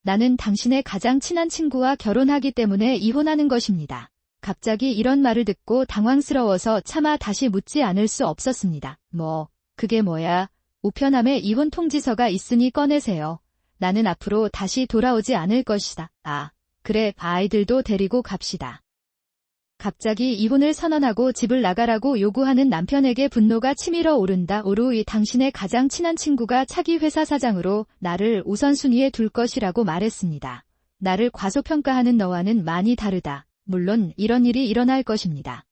나는 당신의 가장 친한 친구와 결혼하기 때문에 이혼하는 것입니다. 갑자기 이런 말을 듣고 당황스러워서 차마 다시 묻지 않을 수 없었습니다. 그게 뭐야? 우편함에 이혼 통지서가 있으니 꺼내세요. 나는 앞으로 다시 돌아오지 않을 것이다. 그래, 아이들도 데리고 갑시다. 갑자기 이혼을 선언하고 집을 나가라고 요구하는 남편에게 분노가 치밀어 오른다. 오루이 당신의 가장 친한 친구가 차기 회사 사장으로 나를 우선순위에 둘 것이라고 말했습니다. 나를 과소평가하는 너와는 많이 다르다. 물론 이런 일이 일어날 것입니다.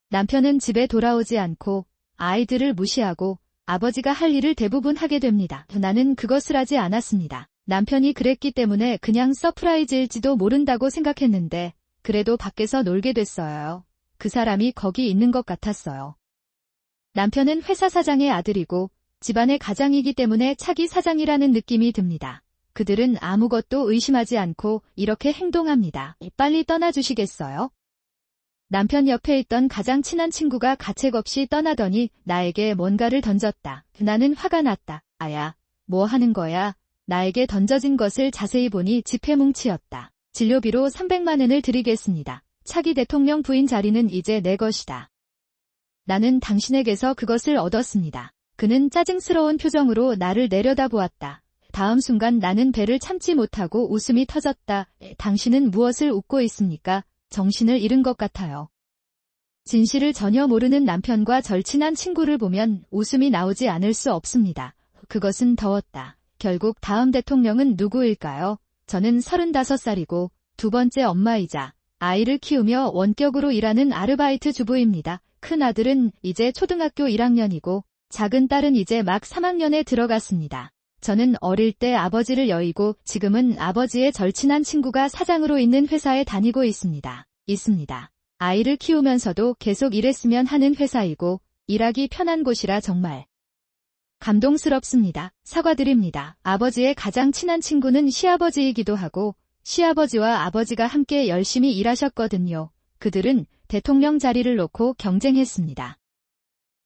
남편은 집에 돌아오지 않고 아이들을 무시하고 아버지가 할 일을 대부분 하게 됩니다. 나는 그것을 하지 않았습니다. 남편이 그랬기 때문에 그냥 서프라이즈일지도 모른다고 생각했는데 그래도 밖에서 놀게 됐어요. 그 사람이 거기 있는 것 같았어요. 남편은 회사 사장의 아들이고 집안의 가장이기 때문에 차기 사장이라는 느낌이 듭니다. 그들은 아무것도 의심하지 않고 이렇게 행동합니다. 빨리 떠나주시겠어요? 남편 옆에 있던 가장 친한 친구가 가책없이 떠나더니 나에게 뭔가를 던졌다. 나는 화가 났다. 아야, 뭐 하는 거야? 나에게 던져진 것을 자세히 보니 지폐뭉치였다. 진료비로 300만 원을 드리겠습니다. 차기 대통령 부인 자리는 이제 내 것이다. 나는 당신에게서 그것을 얻었습니다. 그는 짜증스러운 표정으로 나를 내려다보았다. 다음 순간 나는 배를 참지 못하고 웃음이 터졌다. 당신은 무엇을 웃고 있습니까? 정신을 잃은 것 같아요. 진실을 전혀 모르는 남편과 절친한 친구를 보면 웃음이 나오지 않을 수 없습니다. 그것은 더웠다. 결국 다음 대통령은 누구일까요? 저는 35살이고 두 번째 엄마이자 아이를 키우며 원격으로 일하는 아르바이트 주부입니다. 큰 아들은 이제 초등학교 1학년이고 작은 딸은 이제 막 3학년에 들어갔습니다. 저는 어릴 때 아버지를 여의고 지금은 아버지의 절친한 친구가 사장으로 있는 회사에 다니고 있습니다. 아이를 키우면서도 계속 일했으면 하는 회사이고 일하기 편한 곳이라 정말 감동스럽습니다. 사과드립니다. 아버지의 가장 친한 친구는 시아버지이기도 하고 시아버지와 아버지가 함께 열심히 일하셨거든요. 그들은 대통령 자리를 놓고 경쟁했습니다.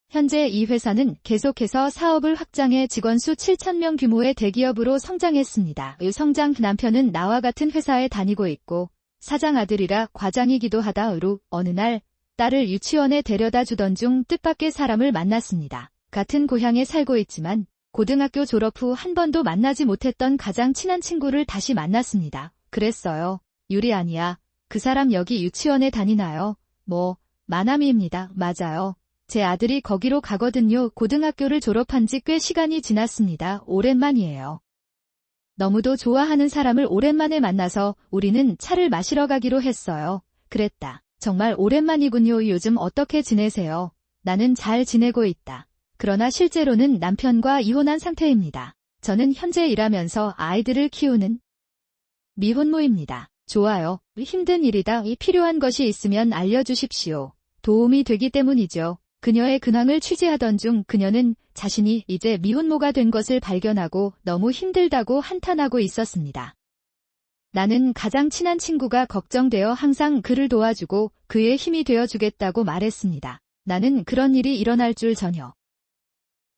현재 이 회사는 계속해서 사업을 확장해 직원 수 7,000명 규모의 대기업으로 성장했습니다. 이 성장 남편은 나와 같은 회사에 다니고 있고 사장 아들이라 과장이기도 하다. 어느 날 딸을 유치원에 데려다 주던 중 뜻밖의 사람을 만났습니다. 같은 고향에 살고 있지만 고등학교 졸업 후 한 번도 만나지 못했던 가장 친한 친구를 다시 만났습니다. 그랬어요. 유리 아니야. 그 사람 여기 유치원에 다니나요? 마나미입니다. 맞아요. 제 아들이 거기로 가거든요. 고등학교를 졸업한 지 꽤 시간이 지났습니다. 오랜만이에요. 너무도 좋아하는 사람을 오랜만에 만나서 우리는 차를 마시러 가기로 했어요. 그랬다. 정말 오랜만이군요. 요즘 어떻게 지내세요? 나는 잘 지내고 있다. 그러나 실제로는 남편과 이혼한 상태입니다. 저는 현재 일하면서 아이들을 키우는 미혼모입니다. 좋아요. 힘든 일이다. 필요한 것이 있으면 알려주십시오. 도움이 되기 때문이죠. 그녀의 근황을 취재하던 중 그녀는 자신이 이제 미혼모가 된 것을 발견하고 너무 힘들다고 한탄하고 있었습니다. 나는 가장 친한 친구가 걱정되어 항상 그를 도와주고 그의 힘이 되어주겠다고 말했습니다. 나는 그런 일이 일어날 줄 전혀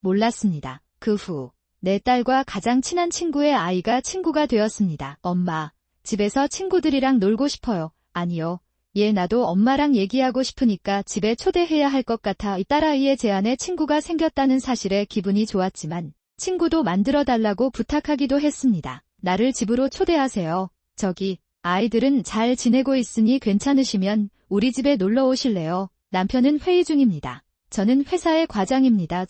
몰랐습니다. 그 후 내 딸과 가장 친한 친구의 아이가 친구가 되었습니다. 엄마, 집에서 친구들이랑 놀고 싶어요. 아니요. 나도 엄마랑 얘기하고 싶으니까 집에 초대해야 할 것 같아. 딸아이의 제안에 친구가 생겼다는 사실에 기분이 좋았지만 친구도 만들어달라고 부탁하기도 했습니다. 나를 집으로 초대하세요. 아이들은 잘 지내고 있으니 괜찮으시면 우리 집에 놀러 오실래요? 남편은 회의 중입니다. 저는 회사의 과장입니다.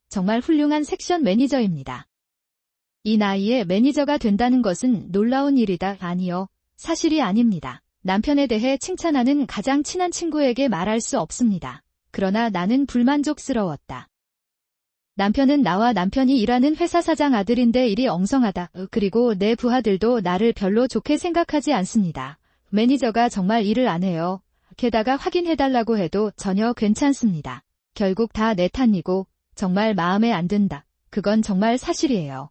정말 훌륭한 섹션 매니저입니다. 이 나이에 매니저가 된다는 것은 놀라운 일이다. 아니요. 사실이 아닙니다. 남편에 대해 칭찬하는 가장 친한 친구에게 말할 수 없습니다. 그러나 나는 불만족스러웠다. 남편은 나와 남편이 일하는 회사 사장 아들인데 일이 엉성하다. 그리고 내 부하들도 나를 별로 좋게 생각하지 않습니다. 매니저가 정말 일을 안 해요. 게다가 확인해달라고 해도 전혀 괜찮습니다. 결국 다 내 탓이고 정말 마음에 안 든다. 그건 정말 사실이에요.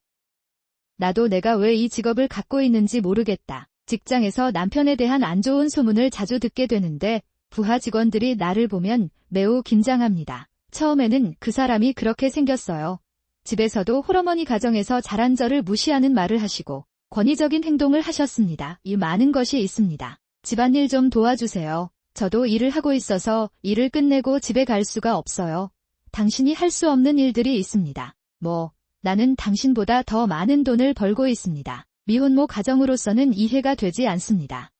나도 내가 왜 이 직업을 갖고 있는지 모르겠다. 직장에서 남편에 대한 안 좋은 소문을 자주 듣게 되는데 부하 직원들이 나를 보면 매우 긴장합니다. 처음에는 그 사람이 그렇게 생겼어요. 집에서도 홀어머니 가정에서 자란 저를 무시하는 말을 하시고 권위적인 행동을 하셨습니다. 이 많은 것이 있습니다. 집안일 좀 도와주세요. 저도 일을 하고 있어서 일을 끝내고 집에 갈 수가 없어요. 당신이 할 수 없는 일들이 있습니다. 나는 당신보다 더 많은 돈을 벌고 있습니다. 미혼모 가정으로서는 이해가 되지 않습니다.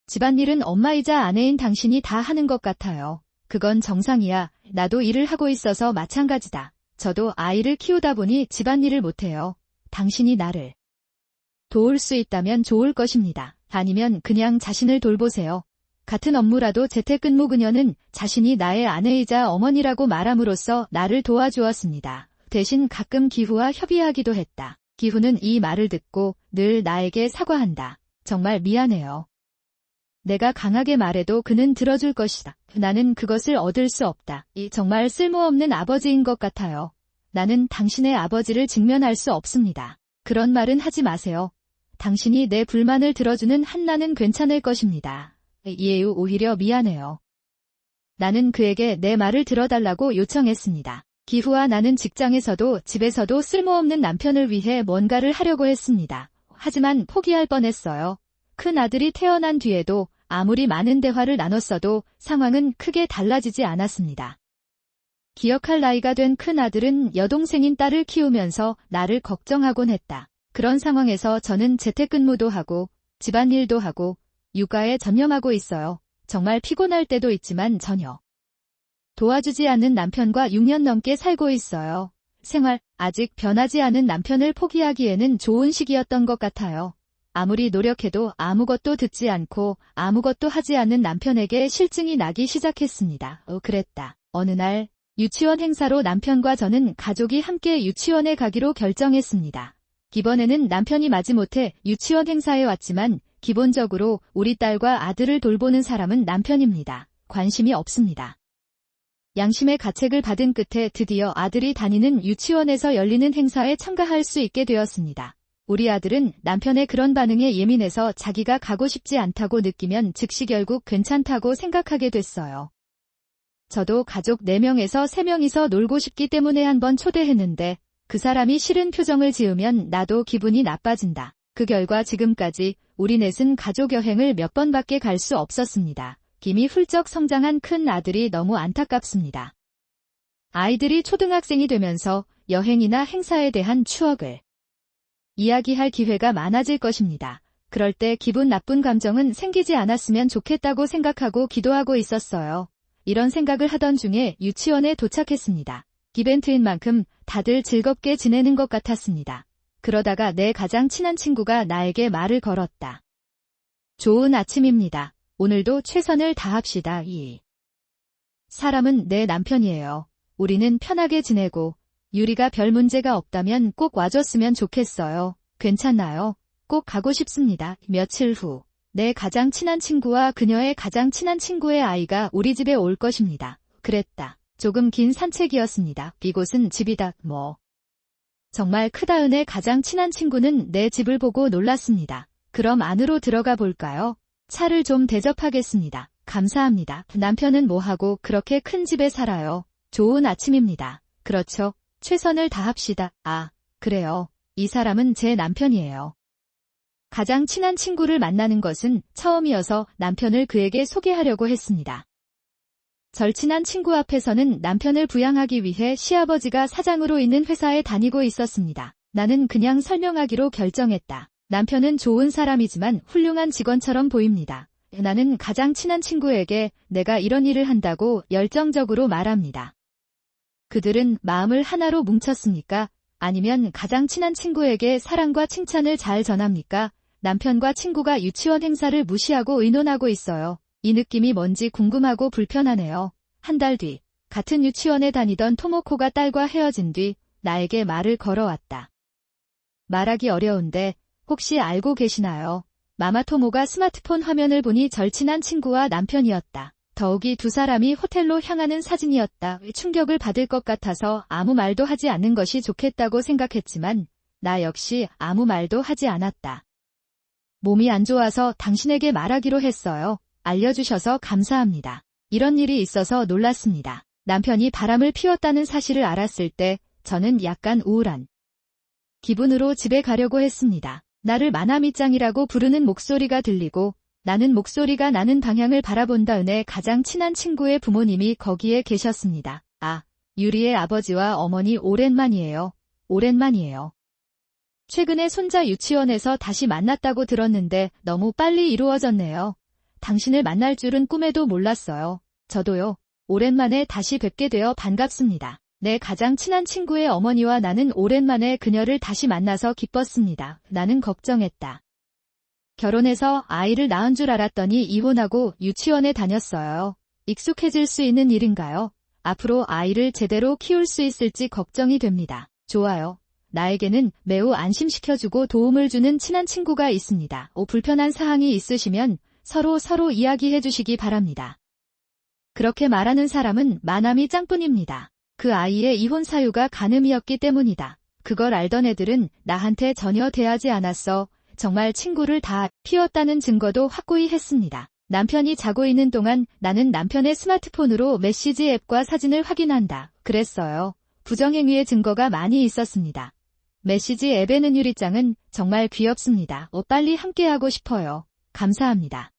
집안일은 엄마이자 아내인 당신이 다 하는 것 같아요. 그건 정상이야. 나도 일을 하고 있어서 마찬가지다. 저도 아이를 키우다 보니 집안일을 못해요. 당신이 나를 도울 수 있다면 좋을 것입니다. 아니면 그냥 자신을 돌보세요. 같은 업무라도 재택근무 그녀는 자신이 나의 아내이자 어머니라고 말함으로써 나를 도와주었습니다. 대신 가끔 기후와 협의하기도 했다. 기후는 이 말을 듣고 늘 나에게 사과한다. 정말 미안해요. 내가 강하게 말해도 그는 들어줄 것이다. 나는 그것을 얻을 수 없다. 이 정말 쓸모없는 아버지인 것 같아요. 나는 당신의 아버지를 직면할 수 없습니다. 그런 말은 하지 마세요. 당신이 내 불만을 들어주는 한 나는 괜찮을 것입니다. 이에요, 오히려 미안해요. 나는 그에게 내 말을 들어달라고 요청했습니다. 기후와 나는 직장에서도 집에서도 쓸모없는 남편을 위해 뭔가를 하려고 했습니다. 하지만 포기할 뻔했어요. 큰 아들이 태어난 뒤에도 아무리 많은 대화를 나눴어도 상황은 크게 달라지지 않았습니다. 기억할 나이가 된 큰 아들은 여동생인 딸을 키우면서 나를 걱정하곤 했다. 그런 상황에서 저는 재택근무도 하고 집안일도 하고 육아에 전념하고 있어요. 정말 피곤할 때도 있지만 전혀 도와주지 않는 남편과 6년 넘게 살고 있어요. 생활, 아직 변하지 않은 남편을 포기하기에는 좋은 시기였던 것 같아요. 아무리 노력해도 아무것도 듣지 않고 아무것도 하지 않는 남편에게 실증이 나기 시작했습니다. 그랬다. 어느 날 유치원 행사로 남편과 저는 가족이 함께 유치원에 가기로 결정했습니다. 이번에는 남편이 마지못해 유치원 행사에 왔지만 기본적으로 우리 딸과 아들을 돌보는 사람은 남편입니다. 관심이 없습니다. 양심의 가책을 받은 끝에 드디어 아들이 다니는 유치원에서 열리는 행사에 참가할 수 있게 되었습니다. 우리 아들은 남편의 그런 반응에 예민해서 자기가 가고 싶지 않다고 느끼면 즉시 결국 괜찮다고 생각하게 됐어요. 저도 가족 4명에서 3명이서 놀고 싶기 때문에 한번 초대했는데 그 사람이 싫은 표정을 지으면 나도 기분이 나빠진다. 그 결과 지금까지 우리 넷은 가족 여행을 몇 번밖에 갈 수 없었습니다. 이미 훌쩍 성장한 큰 아들이 너무 안타깝습니다. 아이들이 초등학생이 되면서 여행이나 행사에 대한 추억을 이야기할 기회가 많아질 것입니다. 그럴 때 기분 나쁜 감정은 생기지 않았으면 좋겠다고 생각하고 기도하고 있었어요. 이런 생각을 하던 중에 유치원에 도착했습니다. 이벤트인 만큼 다들 즐겁게 지내는 것 같았습니다. 그러다가 내 가장 친한 친구가 나에게 말을 걸었다. 좋은 아침입니다. 오늘도 최선을 다합시다. 이 사람은 내 남편이에요. 우리는 편하게 지내고 유리가 별 문제가 없다면 꼭 와줬으면 좋겠어요. 괜찮나요? 꼭 가고 싶습니다. 며칠 후 내 가장 친한 친구와 그녀의 가장 친한 친구의 아이가 우리 집에 올 것입니다. 그랬다. 조금 긴 산책이었습니다. 이곳은 집이다. 정말 크다. 은의 가장 친한 친구는 내 집을 보고 놀랐습니다. 그럼 안으로 들어가 볼까요? 차를 좀 대접하겠습니다. 감사합니다. 남편은 뭐하고 그렇게 큰 집에 살아요? 좋은 아침입니다. 그렇죠. 최선을 다합시다. 아, 그래요. 이 사람은 제 남편이에요. 가장 친한 친구를 만나는 것은 처음이어서 남편을 그에게 소개하려고 했습니다. 절친한 친구 앞에서는 남편을 부양하기 위해 시아버지가 사장으로 있는 회사에 다니고 있었습니다. 나는 그냥 설명하기로 결정했다. 남편은 좋은 사람이지만 훌륭한 직원처럼 보입니다. 나는 가장 친한 친구에게 내가 이런 일을 한다고 열정적으로 말합니다. 그들은 마음을 하나로 뭉쳤습니까? 아니면 가장 친한 친구에게 사랑과 칭찬을 잘 전합니까? 남편과 친구가 유치원 행사를 무시하고 의논하고 있어요. 이 느낌이 뭔지 궁금하고 불편하네요. 한 달 뒤, 같은 유치원에 다니던 토모코가 딸과 헤어진 뒤 나에게 말을 걸어왔다. 말하기 어려운데 혹시 알고 계시나요? 마마토모가 스마트폰 화면을 보니 절친한 친구와 남편이었다. 더욱이 두 사람이 호텔로 향하는 사진이었다. 충격을 받을 것 같아서 아무 말도 하지 않는 것이 좋겠다고 생각했지만 나 역시 아무 말도 하지 않았다. 몸이 안 좋아서 당신에게 말하기로 했어요. 알려주셔서 감사합니다. 이런 일이 있어서 놀랐습니다. 남편이 바람을 피웠다는 사실을 알았을 때 저는 약간 우울한 기분으로 집에 가려고 했습니다. 나를 마나미짱이라고 부르는 목소리가 들리고 나는 목소리가 나는 방향을 바라본다. 은의 가장 친한 친구의 부모님이 거기에 계셨습니다. 아, 유리의 아버지와 어머니 오랜만이에요. 오랜만이에요. 최근에 손자 유치원에서 다시 만났다고 들었는데 너무 빨리 이루어졌네요. 당신을 만날 줄은 꿈에도 몰랐어요. 저도요. 오랜만에 다시 뵙게 되어 반갑습니다. 내 가장 친한 친구의 어머니와 나는 오랜만에 그녀를 다시 만나서 기뻤습니다. 나는 걱정했다. 결혼해서 아이를 낳은 줄 알았더니 이혼하고 유치원에 다녔어요. 익숙해질 수 있는 일인가요? 앞으로 아이를 제대로 키울 수 있을지 걱정이 됩니다. 좋아요. 나에게는 매우 안심시켜주고 도움을 주는 친한 친구가 있습니다. 불편한 사항이 있으시면 서로 이야기해 주시기 바랍니다. 그렇게 말하는 사람은 마나미 짱뿐입니다. 그 아이의 이혼 사유가 간음이었기 때문이다. 그걸 알던 애들은 나한테 전혀 대하지 않았어. 정말 친구를 다 피웠다는 증거도 확고히 했습니다. 남편이 자고 있는 동안 나는 남편의 스마트폰으로 메시지 앱과 사진을 확인한다. 그랬어요. 부정행위의 증거가 많이 있었습니다. 메시지 앱에는 유리짱은 정말 귀엽습니다. 빨리 함께하고 싶어요. 감사합니다.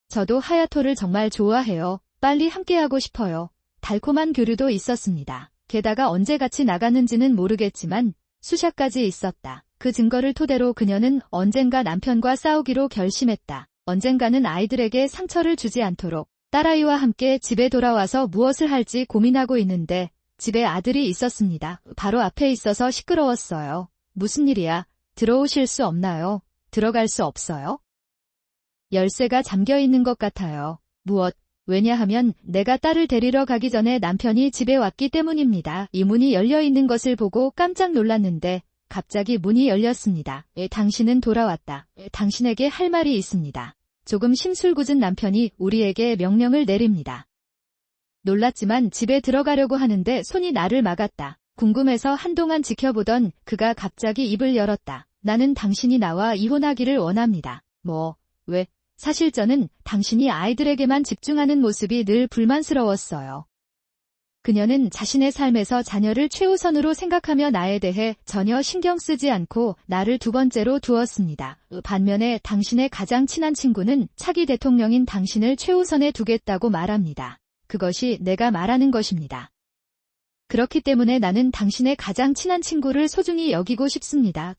저도 하야토를 정말 좋아해요. 빨리 함께하고 싶어요. 달콤한 교류도 있었습니다. 게다가 언제 같이 나갔는지는 모르겠지만 수샷까지 있었다. 그 증거를 토대로 그녀는 언젠가 남편과 싸우기로 결심했다. 언젠가는 아이들에게 상처를 주지 않도록 딸아이와 함께 집에 돌아와서 무엇을 할지 고민하고 있는데 집에 아들이 있었습니다. 바로 앞에 있어서 시끄러웠어요. 무슨 일이야? 들어오실 수 없나요? 들어갈 수 없어요? 열쇠가 잠겨 있는 것 같아요. 무엇? 왜냐하면 내가 딸을 데리러 가기 전에 남편이 집에 왔기 때문입니다. 이 문이 열려 있는 것을 보고 깜짝 놀랐는데 갑자기 문이 열렸습니다. 당신은 돌아왔다. 당신에게 할 말이 있습니다. 조금 심술궂은 남편이 우리에게 명령을 내립니다. 놀랐지만 집에 들어가려고 하는데 손이 나를 막았다. 궁금해서 한동안 지켜보던 그가 갑자기 입을 열었다. 나는 당신이 나와 이혼하기를 원합니다. 왜? 사실 저는 당신이 아이들에게만 집중하는 모습이 늘 불만스러웠어요. 그녀는 자신의 삶에서 자녀를 최우선으로 생각하며 나에 대해 전혀 신경 쓰지 않고 나를 두 번째로 두었습니다. 반면에 당신의 가장 친한 친구는 차기 대통령인 당신을 최우선에 두겠다고 말합니다. 그것이 내가 말하는 것입니다. 그렇기 때문에 나는 당신의 가장 친한 친구를 소중히 여기고 싶습니다.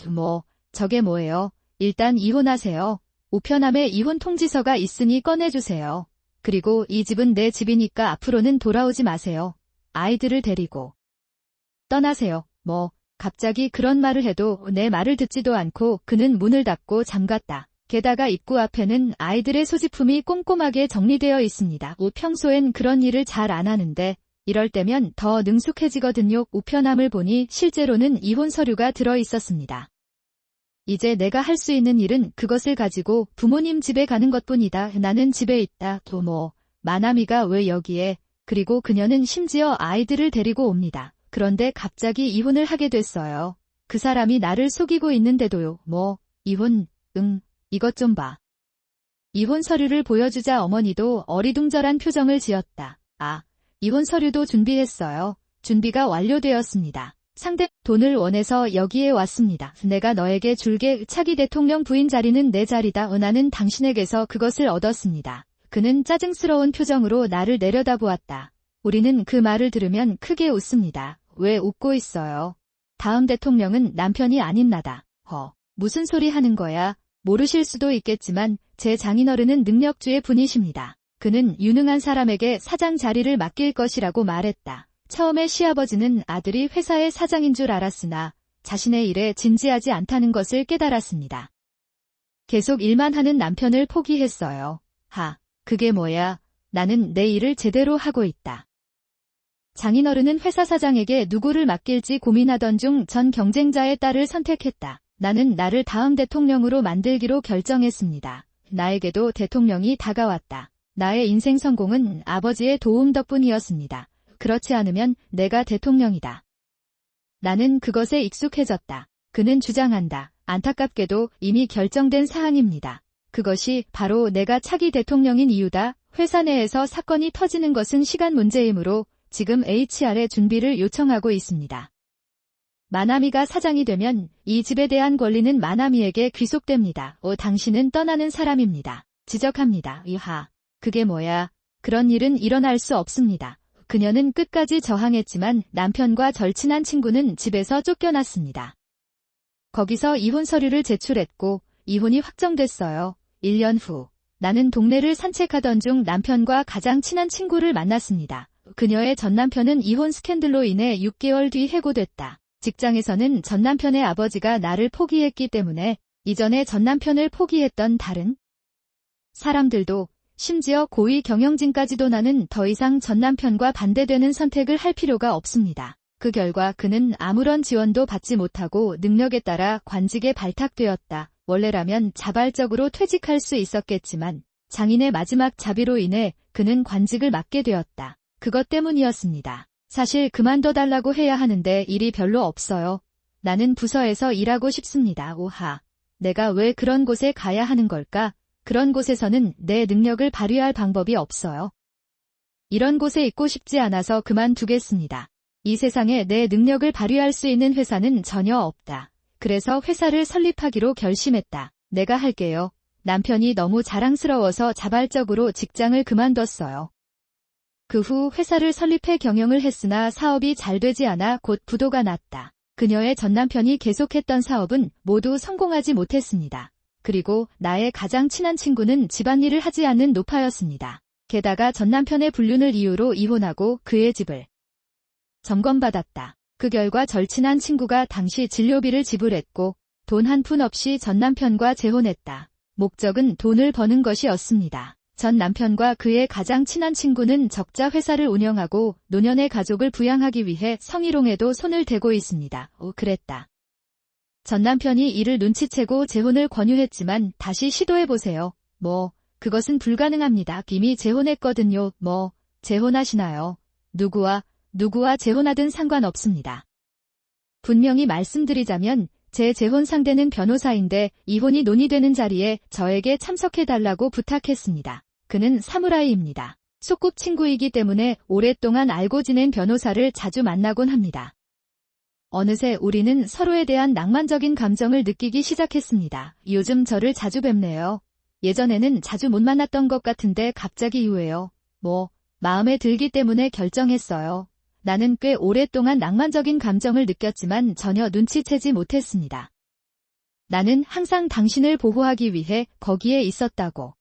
저게 뭐예요? 일단 이혼하세요. 우편함에 이혼 통지서가 있으니 꺼내주세요. 그리고 이 집은 내 집이니까 앞으로는 돌아오지 마세요. 아이들을 데리고 떠나세요. 갑자기 그런 말을 해도 내 말을 듣지도 않고 그는 문을 닫고 잠갔다. 게다가 입구 앞에는 아이들의 소지품이 꼼꼼하게 정리되어 있습니다. 평소엔 그런 일을 잘 안 하는데 이럴 때면 더 능숙해지거든요. 우편함을 보니 실제로는 이혼 서류가 들어 있었습니다. 이제 내가 할 수 있는 일은 그것을 가지고 부모님 집에 가는 것뿐이다. 나는 집에 있다. 마나미가 왜 여기에? 그리고 그녀는 심지어 아이들을 데리고 옵니다. 그런데 갑자기 이혼을 하게 됐어요. 그 사람이 나를 속이고 있는데도요. 이혼? 이것 좀 봐. 이혼 서류를 보여주자 어머니도 어리둥절한 표정을 지었다. 이혼 서류도 준비했어요. 준비가 완료되었습니다. 상대 돈을 원해서 여기에 왔습니다. 내가 너에게 줄게. 차기 대통령 부인 자리는 내 자리다. 나는 당신에게서 그것을 얻었습니다. 그는 짜증스러운 표정으로 나를 내려다보았다. 우리는 그 말을 들으면 크게 웃습니다. 왜 웃고 있어요? 다음 대통령은 남편이 아닌 나다. 무슨 소리 하는 거야? 모르실 수도 있겠지만 제 장인어른은 능력주의 분이십니다. 그는 유능한 사람에게 사장 자리를 맡길 것이라고 말했다. 처음에 시아버지는 아들이 회사의 사장인 줄 알았으나 자신의 일에 진지하지 않다는 것을 깨달았습니다. 계속 일만 하는 남편을 포기했어요. 그게 뭐야? 나는 내 일을 제대로 하고 있다. 장인어른은 회사 사장에게 누구를 맡길지 고민하던 중 전 경쟁자의 딸을 선택했다. 나는 나를 다음 대통령으로 만들기로 결정했습니다. 나에게도 대통령이 다가왔다. 나의 인생 성공은 아버지의 도움 덕분이었습니다. 그렇지 않으면 내가 대통령이다. 나는 그것에 익숙해졌다. 그는 주장한다. 안타깝게도 이미 결정된 사항입니다. 그것이 바로 내가 차기 대통령인 이유다. 회사 내에서 사건이 터지는 것은 시간 문제이므로 지금 HR의 준비를 요청하고 있습니다. 마나미가 사장이 되면 이 집에 대한 권리는 마나미에게 귀속됩니다. 당신은 떠나는 사람입니다. 지적합니다. 이하. 그게 뭐야? 그런 일은 일어날 수 없습니다. 그녀는 끝까지 저항했지만 남편과 절친한 친구는 집에서 쫓겨났습니다. 거기서 이혼 서류를 제출했고 이혼이 확정됐어요. 1년 후 나는 동네를 산책하던 중 남편과 가장 친한 친구를 만났습니다. 그녀의 전남편은 이혼 스캔들로 인해 6개월 뒤 해고됐다. 직장에서는 전남편의 아버지가 나를 포기했기 때문에 이전에 전남편을 포기했던 다른 사람들도 심지어 고위 경영진까지도 나는 더 이상 전남편과 반대되는 선택을 할 필요가 없습니다. 그 결과 그는 아무런 지원도 받지 못하고 능력에 따라 관직에 발탁되었다. 원래라면 자발적으로 퇴직할 수 있었겠지만 장인의 마지막 자비로 인해 그는 관직을 맡게 되었다. 그것 때문이었습니다. 사실 그만둬달라고 해야 하는데 일이 별로 없어요. 나는 부서에서 일하고 싶습니다. 오하. 내가 왜 그런 곳에 가야 하는 걸까? 그런 곳에서는 내 능력을 발휘할 방법이 없어요. 이런 곳에 있고 싶지 않아서 그만두겠습니다. 이 세상에 내 능력을 발휘할 수 있는 회사는 전혀 없다. 그래서 회사를 설립하기로 결심했다. 내가 할게요. 남편이 너무 자랑스러워서 자발적으로 직장을 그만뒀어요. 그 후 회사를 설립해 경영을 했으나 사업이 잘 되지 않아 곧 부도가 났다. 그녀의 전남편이 계속했던 사업은 모두 성공하지 못했습니다. 그리고 나의 가장 친한 친구는 집안일을 하지 않는 노파였습니다. 게다가 전남편의 불륜을 이유로 이혼하고 그의 집을 점검받았다. 그 결과 절친한 친구가 당시 진료비를 지불했고 돈 한 푼 없이 전남편과 재혼했다. 목적은 돈을 버는 것이었습니다. 전 남편과 그의 가장 친한 친구는 적자 회사를 운영하고 노년의 가족을 부양하기 위해 성희롱에도 손을 대고 있습니다. 그랬다. 전 남편이 이를 눈치채고 재혼을 권유했지만 다시 시도해보세요. 그것은 불가능합니다. 이미 재혼했거든요. 재혼하시나요? 누구와 재혼하든 상관없습니다. 분명히 말씀드리자면 제 재혼 상대는 변호사인데 이혼이 논의되는 자리에 저에게 참석해달라고 부탁했습니다. 그는 사무라이입니다. 소꿉친구이기 때문에 오랫동안 알고 지낸 변호사를 자주 만나곤 합니다. 어느새 우리는 서로에 대한 낭만적인 감정을 느끼기 시작했습니다. 요즘 저를 자주 뵙네요. 예전에는 자주 못 만났던 것 같은데 갑자기 이후에요. 마음에 들기 때문에 결정했어요. 나는 꽤 오랫동안 낭만적인 감정을 느꼈지만 전혀 눈치채지 못했습니다. 나는 항상 당신을 보호하기 위해 거기에 있었다고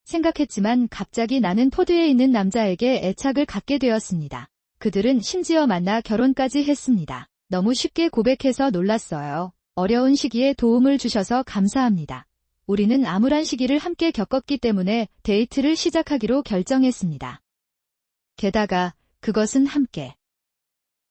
생각했지만 갑자기 나는 포드에 있는 남자에게 애착을 갖게 되었습니다. 그들은 심지어 만나 결혼까지 했습니다. 너무 쉽게 고백해서 놀랐어요. 어려운 시기에 도움을 주셔서 감사합니다. 우리는 암울한 시기를 함께 겪었기 때문에 데이트를 시작하기로 결정했습니다. 게다가 그것은 함께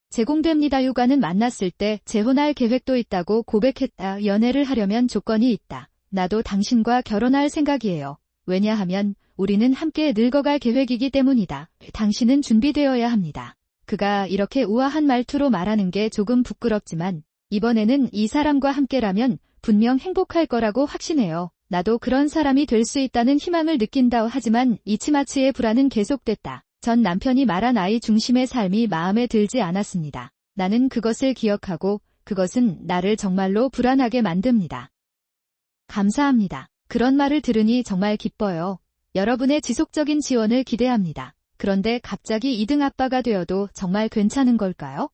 제공됩니다. 육아는 만났을 때 재혼할 계획도 있다고 고백했다. 연애를 하려면 조건이 있다. 나도 당신과 결혼할 생각이에요. 왜냐하면 우리는 함께 늙어갈 계획이기 때문이다. 당신은 준비되어야 합니다. 그가 이렇게 우아한 말투로 말하는 게 조금 부끄럽지만 이번에는 이 사람과 함께라면 분명 행복할 거라고 확신해요. 나도 그런 사람이 될 수 있다는 희망을 느낀다. 하지만 이치마츠의 불안은 계속됐다. 전 남편이 말한 아이 중심의 삶이 마음에 들지 않았습니다. 나는 그것을 기억하고 그것은 나를 정말로 불안하게 만듭니다. 감사합니다. 그런 말을 들으니 정말 기뻐요. 여러분의 지속적인 지원을 기대합니다. 그런데 갑자기 2등 아빠가 되어도 정말 괜찮은 걸까요?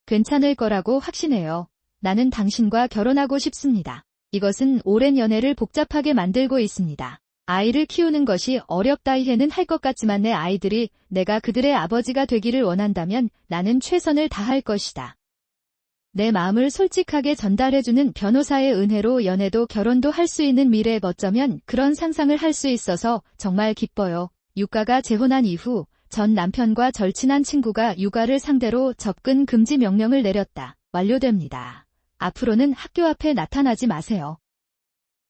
괜찮을 거라고 확신해요. 나는 당신과 결혼하고 싶습니다. 이것은 오랜 연애를 복잡하게 만들고 있습니다. 아이를 키우는 것이 어렵다 이해는 할 것 같지만 내 아이들이 내가 그들의 아버지가 되기를 원한다면 나는 최선을 다할 것이다. 내 마음을 솔직하게 전달해주는 변호사의 은혜로 연애도 결혼도 할 수 있는 미래 어쩌면 그런 상상을 할 수 있어서 정말 기뻐요. 유가가 재혼한 이후 전 남편과 절친한 친구가 유가를 상대로 접근 금지 명령을 내렸다. 완료됩니다. 앞으로는 학교 앞에 나타나지 마세요.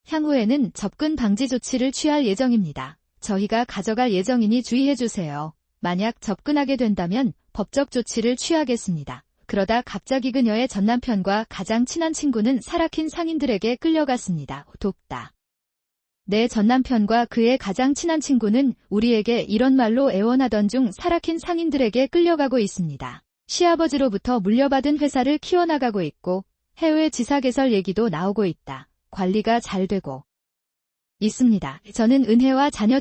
향후에는 접근 방지 조치를 취할 예정입니다. 저희가 가져갈 예정이니 주의해주세요. 만약 접근하게 된다면 법적 조치를 취하겠습니다. 그러다 갑자기 그녀의 전남편과 가장 친한 친구는 사라킨 상인들에게 끌려갔습니다. 돕다. 내 전남편과 그의 가장 친한 친구는 우리에게 이런 말로 애원하던 중 사라킨 상인들에게 끌려가고 있습니다. 시아버지로부터 물려받은 회사를 키워나가고 있고 해외 지사 개설 얘기도 나오고 있다. 관리가 잘 되고 있습니다. 저는 은혜와 자녀